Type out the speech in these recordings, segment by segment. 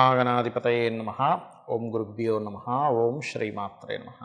మహాగణాధిపతయే నమః. ఓం గురుభ్యో నమః. ఓం శ్రీమాత్రే నమః.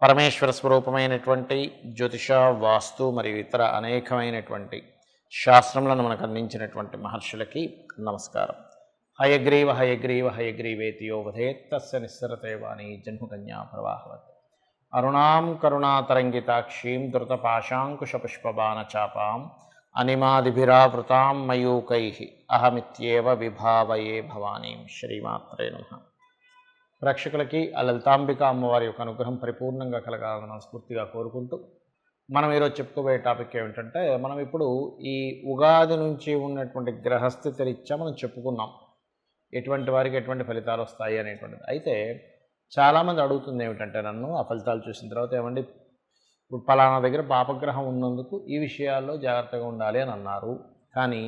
పరమేశ్వర స్వరూపమైనటువంటి జ్యోతిష, వాస్తు మరియు ఇతర అనేకమైనటువంటి శాస్త్రములను మనకు అందించినటువంటి మహర్షులకి నమస్కారం. హయగ్రీవ హయగ్రీవ హయగ్రీవేతి యో వదేత్ తస్య నిస్సరతే వాణి జన్మకన్యా ప్రవాహవత్. అరుణాం కరుణాతరంగితాక్షీం ధృతపాశాంకుశపుష్పబాణచాపాం అనిమాదిభిరావృతాం మయూకైః అహమిత్యేవ విభావయే భవానీం. శ్రీమాత్రే నమః. ప్రేక్షకులకి ఆ లలితాంబిక అమ్మవారి యొక్క అనుగ్రహం పరిపూర్ణంగా కలగాలని మనస్ఫూర్తిగా కోరుకుంటూ మనం ఈరోజు చెప్పుకోబోయే టాపిక్ ఏమిటంటే, మనం ఇప్పుడు ఈ ఉగాది నుంచి ఉన్నటువంటి గ్రహస్థితి రీత్యా మనం చెప్పుకున్నాం ఎటువంటి వారికి ఎటువంటి ఫలితాలు వస్తాయి అనేటువంటిది. అయితే చాలామంది అడుగుతుంది ఏమిటంటే, నన్ను ఆ ఫలితాలు చూసిన తర్వాత ఏమండి, ఇప్పుడు పలానా దగ్గర పాపగ్రహం ఉన్నందుకు ఈ విషయాల్లో జాగ్రత్తగా ఉండాలి అని అన్నారు, కానీ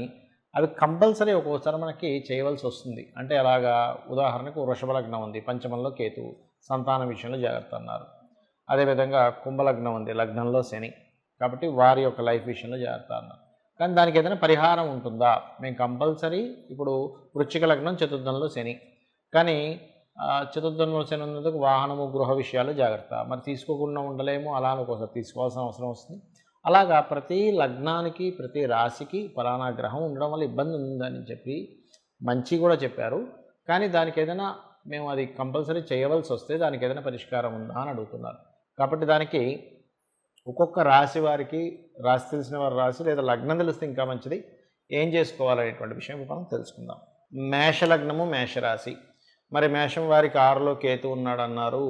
అవి కంపల్సరీ ఒక్కోసారి మనకి చేయవలసి వస్తుంది. అంటే అలాగా, ఉదాహరణకు వృషభ లగ్నం ఉంది, పంచమంలో కేతువు, సంతాన విషయంలో జాగ్రత్త అన్నారు. అదేవిధంగా కుంభలగ్నం ఉంది, లగ్నంలో శని, కాబట్టి వారి యొక్క లైఫ్ విషయంలో జాగ్రత్త అన్నారు. కానీ దానికి ఏదైనా పరిహారం ఉంటుందా? మేము కంపల్సరీ ఇప్పుడు వృశ్చిక లగ్నం చతుర్థంలో శని, కానీ చతుర్థంలో శని ఉన్నందుకు వాహనము గృహ విషయాలు జాగ్రత్త, మరి తీసుకోకుండా ఉండలేము, అలా ఒక్కోసారి తీసుకోవాల్సిన అవసరం వస్తుంది. అలాగా ప్రతి లగ్నానికి ప్రతి రాశికి ఫలానా గ్రహం ఉండడం వల్ల ఇబ్బంది ఉందని చెప్పి మంచి కూడా చెప్పారు. కానీ దానికి ఏదైనా మేము అది కంపల్సరీ చేయవలసి వస్తే దానికి ఏదైనా పరిష్కారం ఉందా అని అడుగుతున్నారు. కాబట్టి దానికి ఒక్కొక్క రాశి వారికి, రాశి తెలిసిన వారి రాశి లేదా లగ్నం తెలిస్తే ఇంకా మంచిది, ఏం చేసుకోవాలనేటువంటి విషయం మనం తెలుసుకుందాం. మేషలగ్నము మేషరాశి, మరి మేషం వారికి 6లో కేతు ఉన్నాడు అన్నారు.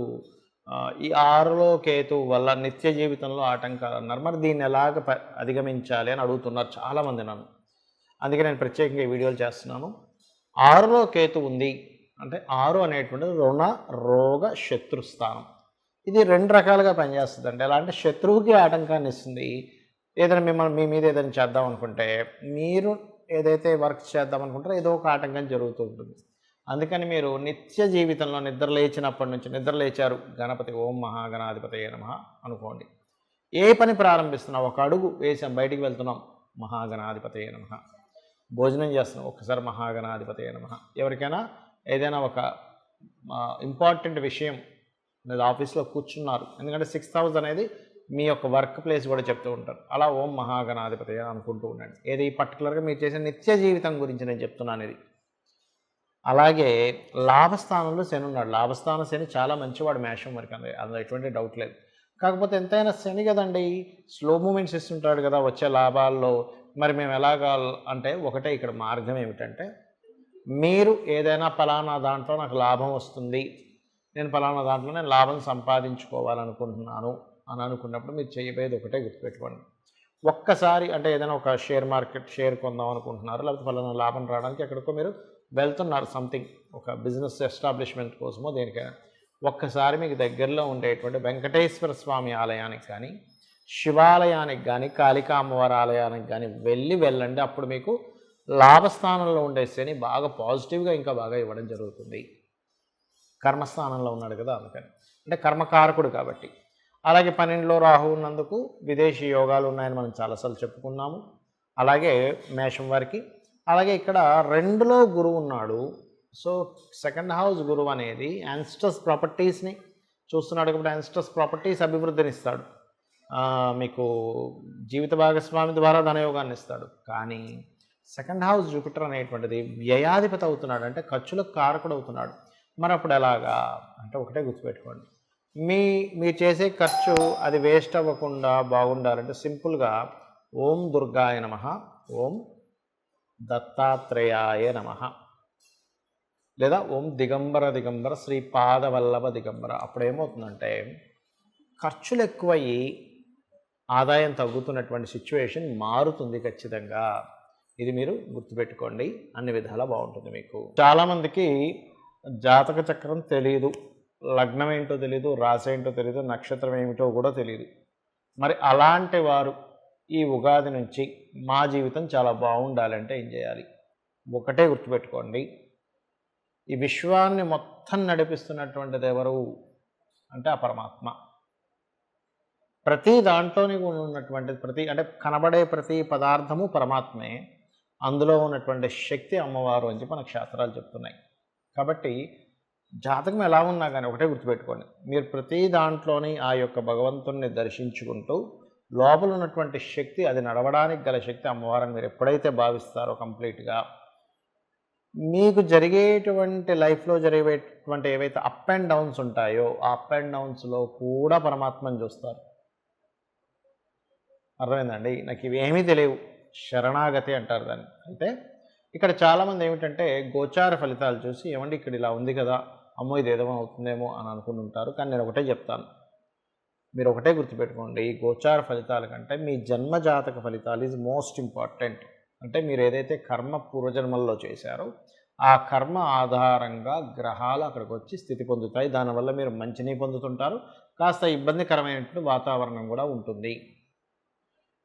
ఈ 6లో కేతు వల్ల నిత్య జీవితంలో ఆటంకాలు అన్నారు. మరి దీన్ని ఎలాగ అధిగమించాలి అని అడుగుతున్నారు చాలామంది నన్ను. అందుకే నేను ప్రత్యేకంగా ఈ వీడియోలు చేస్తున్నాను. 6లో కేతు ఉంది అంటే 6 అనేటువంటిది రుణ రోగ శత్రుస్థానం. ఇది 2 రకాలుగా పనిచేస్తుంది. అంటే ఎలా అంటే, శత్రువుకి ఆటంకాన్ని ఇస్తుంది. ఏదైనా మిమ్మల్ని మీ మీద ఏదైనా చేద్దాం అనుకుంటే, మీరు ఏదైతే వర్క్ చేద్దాం అనుకుంటారో ఏదో ఒక ఆటంకం జరుగుతూ ఉంటుంది. అందుకని మీరు నిత్య జీవితంలో నిద్ర లేచినప్పటి నుంచి, నిద్ర లేచారు, గణపతి ఓం మహాగణాధిపతయే నమః అనుకోండి. ఏ పని ప్రారంభిస్తున్నాం, ఒక అడుగు వేసాం, బయటికి వెళ్తున్నాం, మహాగణాధిపతయే నమః. భోజనం చేస్తున్నాం, ఒక్కసారి మహాగణాధిపతయే నమః. ఎవరికైనా ఏదైనా ఒక ఇంపార్టెంట్ విషయం లేదా ఆఫీస్లో కూర్చున్నారు, ఎందుకంటే 6th హౌస్ అనేది మీ యొక్క వర్క్ ప్లేస్ కూడా చెప్తూ ఉంటారు, అలా ఓం మహాగణాధిపతయే అనుకుంటూ ఉండండి. ఏది పర్టికులర్గా మీరు చేసే నిత్య జీవితం గురించి నేను చెప్తున్నాను ఇది. అలాగే లాభస్థానంలో శని ఉన్నాడు. లాభస్థాన శని చాలా మంచివాడు మేషం వరకు, అందులో ఎటువంటి డౌట్ లేదు. కాకపోతే ఎంతైనా శని కదండి, స్లో మూమెంట్స్ ఇస్తుంటాడు కదా వచ్చే లాభాల్లో. మరి మేము ఎలాగా అంటే, ఒకటే ఇక్కడ మార్గం ఏమిటంటే, మీరు ఏదైనా ఫలానా దాంట్లో నాకు లాభం వస్తుంది, నేను ఫలానా దాంట్లో నేను లాభం సంపాదించుకోవాలనుకుంటున్నాను అని అనుకున్నప్పుడు మీరు చేయబోయేది ఒకటే గుర్తుపెట్టుకోండి. ఒక్కసారి అంటే ఏదైనా ఒక షేర్ మార్కెట్ షేర్ కొందాం అనుకుంటున్నారు, లేకపోతే ఫలానా లాభం రావడానికి ఎక్కడికో మీరు వెళ్తున్నారు, సంథింగ్ ఒక బిజినెస్ ఎస్టాబ్లిష్మెంట్ కోసమో దేనికైనా, ఒక్కసారి మీకు దగ్గరలో ఉండేటువంటి వెంకటేశ్వర స్వామి ఆలయానికి కానీ, శివాలయానికి కానీ, కాళికా అమ్మవారి ఆలయానికి కానీ వెళ్ళండి. అప్పుడు మీకు లాభస్థానంలో ఉండే శని బాగా పాజిటివ్గా ఇంకా బాగా ఇవ్వడం జరుగుతుంది. కర్మస్థానంలో ఉన్నాడు కదా, అందుకని, అంటే కర్మకారకుడు కాబట్టి. అలాగే 12లో రాహు ఉన్నందుకు విదేశీ యోగాలు ఉన్నాయని మనం చాలాసార్లు చెప్పుకున్నాము. అలాగే మేషం వారికి, అలాగే ఇక్కడ 2లో గురువు ఉన్నాడు. సో 2nd హౌస్ గురువు అనేది యాన్స్టస్ ప్రాపర్టీస్ని చూస్తున్నాడు కాబట్టి యాన్స్టస్ ప్రాపర్టీస్ అభివృద్ధిని ఇస్తాడు, మీకు జీవిత భాగస్వామి ద్వారా ధనయోగాన్ని ఇస్తాడు. కానీ 2nd హౌస్ జూపిటర్ అనేటువంటిది వ్యయాధిపతి అవుతున్నాడు, అంటే ఖర్చులకు కారకుడు అవుతున్నాడు. మరి అప్పుడు ఎలాగా అంటే, ఒకటే గుర్తుపెట్టుకోండి, మీరు చేసే ఖర్చు అది వేస్ట్ అవ్వకుండా బాగుండాలంటే సింపుల్గా ఓం దుర్గాయ నమః, ఓం దత్తాత్రేయాయ నమః, లేదా ఓం దిగంబర దిగంబర శ్రీపాదవల్లభ దిగంబర. అప్పుడు ఏమవుతుందంటే, ఖర్చులు ఎక్కువయ్యి ఆదాయం తగ్గుతున్నటువంటి సిచ్యువేషన్ మారుతుంది ఖచ్చితంగా. ఇది మీరు గుర్తుపెట్టుకోండి, అన్ని విధాలా బాగుంటుంది మీకు. చాలామందికి జాతక చక్రం తెలియదు, లగ్నం ఏంటో తెలియదు, రాశి ఏంటో తెలియదు, నక్షత్రం ఏమిటో కూడా తెలియదు. మరి అలాంటి వారు ఈ ఉగాది నుంచి మా జీవితం చాలా బాగుండాలంటే ఏం చేయాలి? ఒకటే గుర్తుపెట్టుకోండి, ఈ విశ్వాన్ని మొత్తం నడిపిస్తున్నటువంటిది ఎవరు అంటే ఆ పరమాత్మ. ప్రతి దాంట్లోని ఉన్నటువంటి అంటే కనబడే ప్రతి పదార్థము పరమాత్మే, అందులో ఉన్నటువంటి శక్తి అమ్మవారు అని చెప్పి మనకు శాస్త్రాలు చెప్తున్నాయి. కాబట్టి జాతకం ఎలా ఉన్నా కానీ ఒకటే గుర్తుపెట్టుకోండి, మీరు ప్రతి దాంట్లోని ఆ యొక్క భగవంతుణ్ణి దర్శించుకుంటూ లోపల ఉన్నటువంటి శక్తి, అది నడవడానికి గల శక్తి అమ్మవారిని మీరు ఎప్పుడైతే భావిస్తారో కంప్లీట్గా, మీకు జరిగేటువంటి లైఫ్లో జరిగేటువంటి ఏవైతే అప్ అండ్ డౌన్స్ ఉంటాయో ఆ అప్ అండ్ డౌన్స్లో కూడా పరమాత్మని చూస్తారు. అర్థమైందండి? నాకు ఇవేమీ తెలియవు, శరణాగతి అంటారు దాన్ని. అయితే ఇక్కడ చాలామంది ఏమిటంటే గోచార ఫలితాలు చూసి ఏమండి ఇక్కడ ఇలా ఉంది కదా, అమ్మో ఇది ఏదో అవుతుందేమో అని అనుకుంటుంటారు. కానీ నేను ఒకటే చెప్తాను, మీరు ఒకటే గుర్తుపెట్టుకోండి, ఈ గోచార ఫలితాల కంటే మీ జన్మజాతక ఫలితాలు ఈజ్ మోస్ట్ ఇంపార్టెంట్. అంటే మీరు ఏదైతే కర్మ పూర్వజన్మల్లో చేశారో ఆ కర్మ ఆధారంగా గ్రహాలు అక్కడికి వచ్చి స్థితి పొందుతాయి. దానివల్ల మీరు మంచిని పొందుతుంటారు, కాస్త ఇబ్బందికరమైనటువంటి వాతావరణం కూడా ఉంటుంది.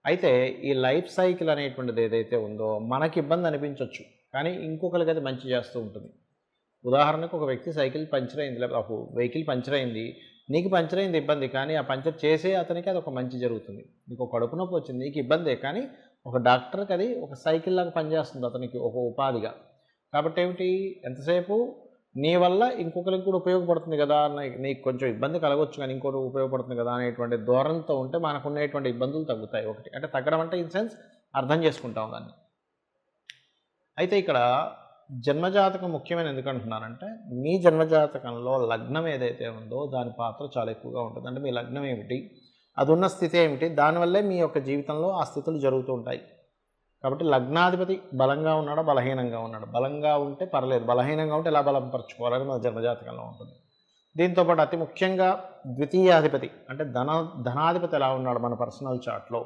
అయితే ఈ లైఫ్ సైకిల్ అనేటువంటిది ఏదైతే ఉందో మనకి ఇబ్బంది అనిపించవచ్చు, కానీ ఇంకొకరికి అది మంచి చేస్తూ ఉంటుంది. ఉదాహరణకు ఒక వ్యక్తి సైకిల్ పంచర్ అయింది, లేకపోతే ఒక వెహికల్ పంచర్ అయింది, నీకు పంచర్ అయింది ఇబ్బంది, కానీ ఆ పంచర్ చేసే అతనికి అది ఒక మంచి జరుగుతుంది. నీకు ఒక కడుపు నొప్పి వచ్చింది, నీకు ఇబ్బందే, కానీ ఒక డాక్టర్కి అది ఒక సైకిల్ లాగా పనిచేస్తుంది అతనికి ఒక ఉపాధిగా. కాబట్టి ఏమిటి, ఎంతసేపు నీ వల్ల ఇంకొకరికి కూడా ఉపయోగపడుతుంది కదా, నీకు కొంచెం ఇబ్బంది కలగవచ్చు కానీ ఇంకోటి ఉపయోగపడుతుంది కదా అనేటువంటి ధోరణితో ఉంటే మనకు ఉండేటువంటి ఇబ్బందులు తగ్గుతాయి. ఒకటి అంటే తగ్గడం అంటే ఇన్ సెన్స్ అర్థం చేసుకుంటాం దాన్ని. అయితే ఇక్కడ జన్మజాతకం ముఖ్యమైన ఎందుకంటున్నానంటే, మీ జన్మజాతకంలో లగ్నం ఏదైతే ఉందో దాని పాత్ర చాలా ఎక్కువగా ఉంటుంది. అంటే మీ లగ్నం ఏమిటి, అది ఉన్న స్థితి ఏమిటి, దానివల్లే మీ యొక్క జీవితంలో ఆ స్థితులు జరుగుతూ ఉంటాయి. కాబట్టి లగ్నాధిపతి బలంగా ఉన్నాడా బలహీనంగా ఉన్నాడు, బలంగా ఉంటే పర్లేదు, బలహీనంగా ఉంటే ఎలా బలపరచుకోవాలని మన జన్మజాతకంలో ఉంటుంది. దీంతోపాటు అతి ముఖ్యంగా ద్వితీయాధిపతి అంటే ధనాధిపతి ఎలా ఉన్నాడు మన పర్సనల్ చార్ట్లో.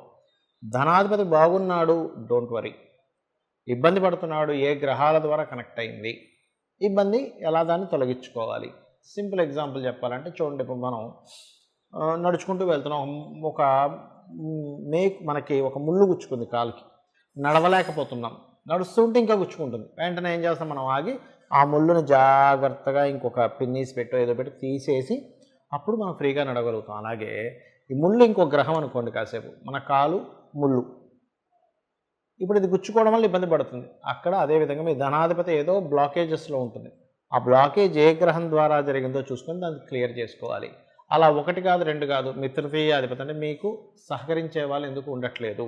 ధనాధిపతి బాగున్నాడు, డోంట్ వరీ. ఇబ్బంది పడుతున్నాడు, ఏ గ్రహాల ద్వారా కనెక్ట్ అయింది, ఇబ్బంది ఎలా దాన్ని తొలగించుకోవాలి. సింపుల్ ఎగ్జాంపుల్ చెప్పాలంటే చూడండి, ఇప్పుడు మనం నడుచుకుంటూ వెళ్తున్నాం, ఒక మనకి ఒక ముళ్ళు గుచ్చుకుంది కాలుకి, నడవలేకపోతున్నాం, నడుస్తుంటే ఇంకా గుచ్చుకుంటుంది. వెంటనే ఏం చేస్తాం, మనం ఆగి ఆ ముళ్ళుని జాగ్రత్తగా ఇంకొక పిన్నీస్ పెట్టో ఏదో పెట్టి తీసేసి అప్పుడు మనం ఫ్రీగా నడవగలుగుతాం. అలాగే ఈ ముళ్ళు ఇంకో గ్రహం అనుకోండి, కాసేపు మన కాలు ముళ్ళు, ఇప్పుడు ఇది గుచ్చుకోవడం వల్ల ఇబ్బంది పడుతుంది. అక్కడ అదేవిధంగా మీ ధనాధిపతి ఏదో బ్లాకేజెస్లో ఉంటుంది, ఆ బ్లాకేజ్ ఏ గ్రహం ద్వారా జరిగిందో చూసుకొని దాన్ని క్లియర్ చేసుకోవాలి. అలా ఒకటి కాదు రెండు కాదు, మీ తృతీయాధిపతి అంటే మీకు సహకరించే వాళ్ళు ఎందుకు ఉండట్లేదు,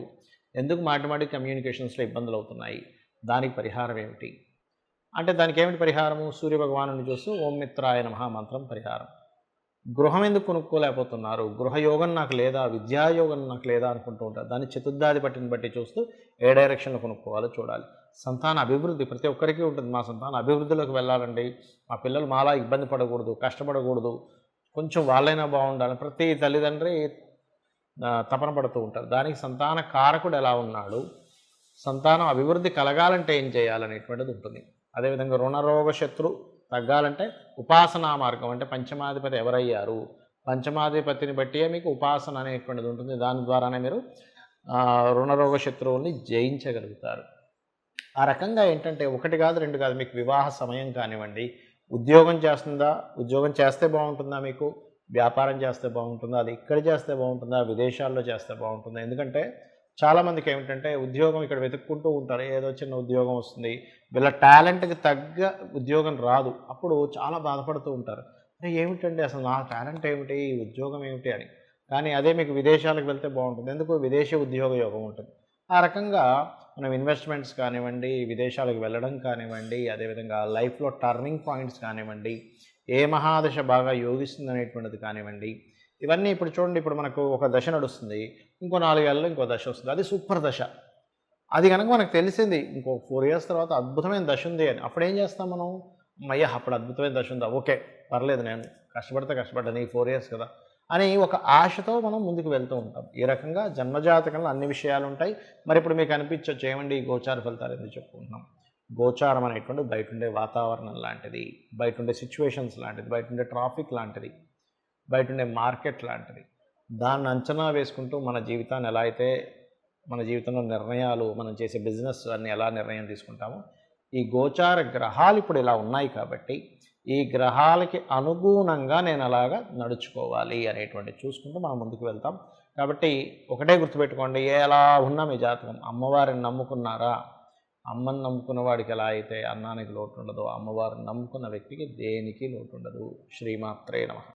ఎందుకు మాటి కమ్యూనికేషన్స్లో ఇబ్బందులు అవుతున్నాయి, దానికి పరిహారం ఏమిటి అంటే దానికి ఏమిటి పరిహారము, సూర్యభగవాను చూస్తూ ఓం మిత్రాయ నమః మంత్రం పరిహారం. గృహం ఎందుకు కొనుక్కోలేకపోతున్నారు, గృహయోగం నాకు లేదా, విద్యాయోగం నాకు లేదా అనుకుంటూ ఉంటారు. దాన్ని చతుర్థాధిపతిని బట్టి చూస్తూ ఏ డైరెక్షన్లో కొనుక్కోవాలో చూడాలి. సంతాన అభివృద్ధి ప్రతి ఒక్కరికి ఉంటుంది, మా సంతాన అభివృద్ధిలోకి వెళ్ళాలండి, మా పిల్లలు మాలా ఇబ్బంది పడకూడదు, కష్టపడకూడదు, కొంచెం వాళ్ళైనా బాగుండాలి, ప్రతి తల్లిదండ్రి తపన పడుతూ ఉంటారు. దానికి సంతాన కారకుడు ఎలా ఉన్నాడు, సంతానం అభివృద్ధి కలగాలంటే ఏం చేయాలనేటువంటిది ఉంటుంది. అదేవిధంగా రుణరోగ శత్రు తగ్గాలంటే ఉపాసనా మార్గం, అంటే పంచమాధిపతి ఎవరయ్యారు, పంచమాధిపతిని బట్టియే మీకు ఉపాసన అనేటువంటిది ఉంటుంది. దాని ద్వారానే మీరు రుణరోగ శత్రువుల్ని జయించగలుగుతారు. ఆ రకంగా ఏంటంటే ఒకటి కాదు రెండు కాదు, మీకు వివాహ సమయం కానివ్వండి, ఉద్యోగం చేస్తుందా, ఉద్యోగం చేస్తే బాగుంటుందా, మీకు వ్యాపారం చేస్తే బాగుంటుందా, అది ఇక్కడ చేస్తే బాగుంటుందా, విదేశాల్లో చేస్తే బాగుంటుందా. ఎందుకంటే చాలామందికి ఏమిటంటే ఉద్యోగం ఇక్కడ వెతుక్కుంటూ ఉంటారు, ఏదో చిన్న ఉద్యోగం వస్తుంది, వీళ్ళ టాలెంట్కి తగ్గ ఉద్యోగం రాదు, అప్పుడు చాలా బాధపడుతూ ఉంటారు, ఏమిటండి అసలు నా టాలెంట్ ఏమిటి, ఉద్యోగం ఏమిటి అని. కానీ అదే మీకు విదేశాలకు వెళ్తే బాగుంటుంది, ఎందుకు విదేశీ ఉద్యోగ యోగం ఉంటుంది. ఆ రకంగా మనం ఇన్వెస్ట్మెంట్స్ కానివ్వండి, విదేశాలకు వెళ్ళడం కానివ్వండి, అదేవిధంగా లైఫ్లో టర్నింగ్ పాయింట్స్ కానివ్వండి, ఏ మహాదశ బాగా యోగిస్తుంది అనేటువంటిది కానివ్వండి, ఇవన్నీ ఇప్పుడు చూడండి, ఇప్పుడు మనకు ఒక దశ నడుస్తుంది, ఇంకో 4 ఏళ్ళలో ఇంకో దశ వస్తుంది, అది సూపర్ దశ. అది కనుక మనకు తెలిసింది ఇంకో 4 ఇయర్స్ తర్వాత అద్భుతమైన దశ ఉంది అని, అప్పుడు ఏం చేస్తాం మనం, అయ్యా అప్పుడు అద్భుతమైన దశ ఉందా, ఓకే పర్లేదు, నేను కష్టపడ్డాను ఈ 4 ఇయర్స్ కదా అని ఒక ఆశతో మనం ముందుకు వెళ్తూ ఉంటాం. ఈ రకంగా జన్మజాతకంలో అన్ని విషయాలు ఉంటాయి. మరి ఇప్పుడు మీకు అనిపించవచ్చు ఏమండి ఈ గోచార ఫలితాలు ఎందుకు చెప్పుకుంటున్నాం. గోచారం అనేటువంటి బయట ఉండే వాతావరణం లాంటిది, బయట ఉండే సిచ్యువేషన్స్ లాంటిది, బయట ఉండే ట్రాఫిక్ లాంటిది, బయట ఉండే మార్కెట్ లాంటిది. దాన్ని అంచనా వేసుకుంటూ మన జీవితాన్ని ఎలా అయితే, మన జీవితంలో నిర్ణయాలు, మనం చేసే బిజినెస్ అన్ని ఎలా నిర్ణయం తీసుకుంటామో, ఈ గోచార గ్రహాలు ఇప్పుడు ఇలా ఉన్నాయి కాబట్టి ఈ గ్రహాలకి అనుగుణంగా నేను అలాగా నడుచుకోవాలి అనేటువంటి చూసుకుంటూ మనం ముందుకు వెళ్తాం. కాబట్టి ఒకటే గుర్తుపెట్టుకోండి, ఎలా ఉన్నా మీ జాతకం, అమ్మవారిని నమ్ముకున్నారా, అమ్మని నమ్ముకున్న వాడికి ఎలా అయితే అన్నానికి లోటు ఉండదో, అమ్మవారిని నమ్ముకున్న వ్యక్తికి దేనికి లోటు ఉండదు. శ్రీమాత్రే నమః.